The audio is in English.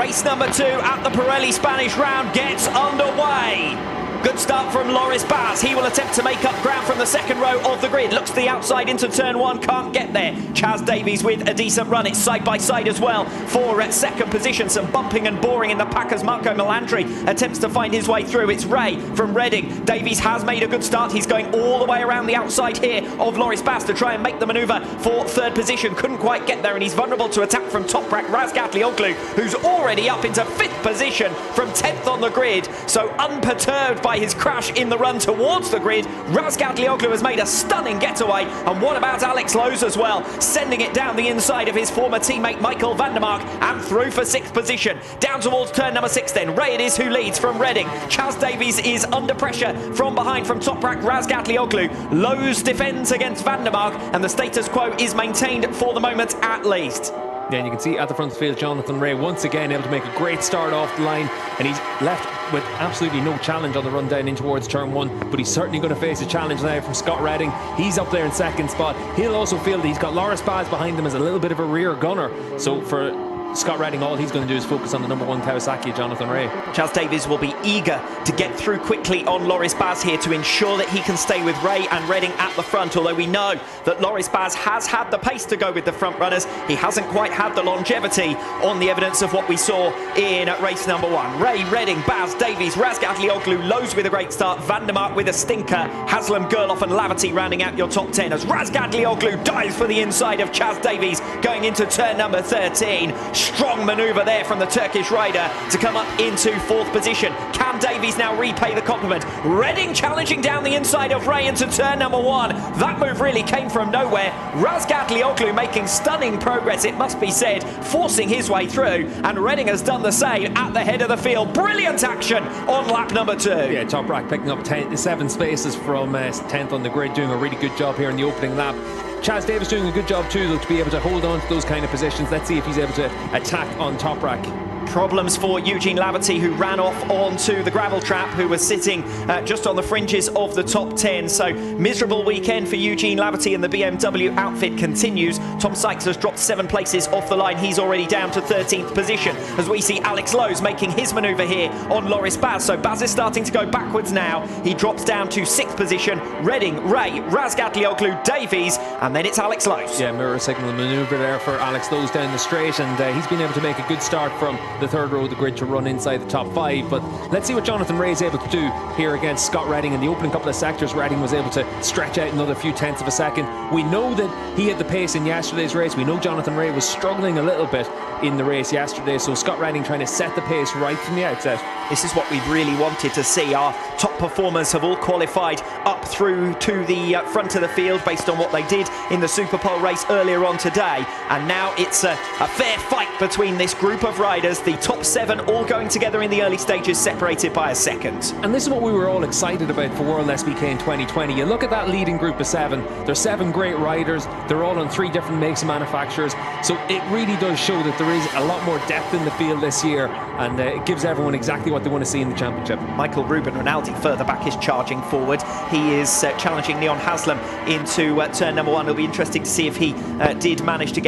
Race number 2 at the Pirelli Spanish round gets underway. Good start from Loris Baz. He will attempt to make up ground from the second row of the grid. Looks to the outside into turn 1, can't get there. Chaz Davies with a decent run. It's side by side as well for second position. Some bumping and boring in the pack as Marco Melandri attempts to find his way through. It's Ray from Reading. Davies has made a good start. He's going all the way around the outside here of Loris Baz to try and make the manoeuvre for third position. Couldn't quite get there, and he's vulnerable to attack from Toprak Razgatlioglu, who's already up into 5th position from 10th on the grid. So unperturbed by his crash in the run towards the grid, Razgatlioglu has made a stunning getaway. And what about Alex Lowe's as well, sending it down the inside of his former teammate Michael van der Mark and through for 6th position. Down towards turn number 6 then. Ray it is who leads from Reading. Chaz Davies is under pressure from behind from Toprak Razgatlioglu. Lowe's defends against van der Mark, and the status quo is maintained for the moment at least. Yeah, and you can see at the front of the field, Jonathan Ray once again able to make a great start off the line, and he's left with absolutely no challenge on the run down in towards turn 1, but he's certainly going to face a challenge now from Scott Redding. He's up there in second spot. He'll also feel that he's got Loris Baz behind him as a little bit of a rear gunner. So for Scott Redding, all he's going to do is focus on the number 1 Kawasaki, Jonathan Ray. Chaz Davies will be eager to get through quickly on Loris Baz here to ensure that he can stay with Ray and Reading at the front, although we know that Loris Baz has had the pace to go with the front runners. He hasn't quite had the longevity on the evidence of what we saw in race number 1. Ray, Reading, Baz, Davies, Razgatlioglu, Lowe's with a great start, van der Mark with a stinker, Haslam, Gerloff and Laverty rounding out your top 10 as Razgatlioglu dives for the inside of Chaz Davies going into turn number 13. Strong manoeuvre there from the Turkish rider to come up into 4th position. Can Davies now repay the compliment? Reading challenging down the inside of Ray into turn number 1. That move really came from nowhere. Razgatlioglu making stunning progress, it must be said, forcing his way through, and Reading has done the same at the head of the field. Brilliant action on lap number 2. Yeah, Toprak picking up 7 spaces from 10th on the grid, doing a really good job here in the opening lap. Chaz Davies doing a good job too, though, to be able to hold on to those kind of positions. Let's see if he's able to attack on Toprak. Problems for Eugene Laverty, who ran off onto the gravel trap, who was sitting just on the fringes of the top 10. So miserable weekend for Eugene Laverty, and the BMW outfit continues. Tom Sykes has dropped 7 places off the line. He's already down to 13th position as we see Alex Lowe's making his manoeuvre here on Loris Baz. So Baz is starting to go backwards now. He drops down to 6th position. Reading, Ray, Razgatlioglu, Davies, and then it's Alex Lowe's. Yeah, mirror signal manoeuvre there for Alex Lowe's down the straight, and he's been able to make a good start from the third row of the grid to run inside the top 5. But let's see what Jonathan Ray is able to do here against Scott Redding. In the opening couple of sectors, Redding was able to stretch out another few tenths of a second. We know that he had the pace in yesterday's race. We know Jonathan Ray was struggling a little bit in the race yesterday, so Scott Redding trying to set the pace right from the outset. This is what we've really wanted to see. Our top performers have all qualified up through to the front of the field based on what they did in the Superpole race earlier on today, and now it's a fair fight between this group of riders. The top 7 all going together in the early stages, separated by a second. And this is what we were all excited about for World SBK in 2020. You look at that leading group of 7, there's 7 great riders, they're all on 3 different makes and manufacturers, so it really does show that there is a lot more depth in the field this year, and it gives everyone exactly what they want to see in the championship. Michael Ruben Rinaldi further back is charging forward. He is challenging Leon Haslam into turn number 1. It'll be interesting to see if he did manage to get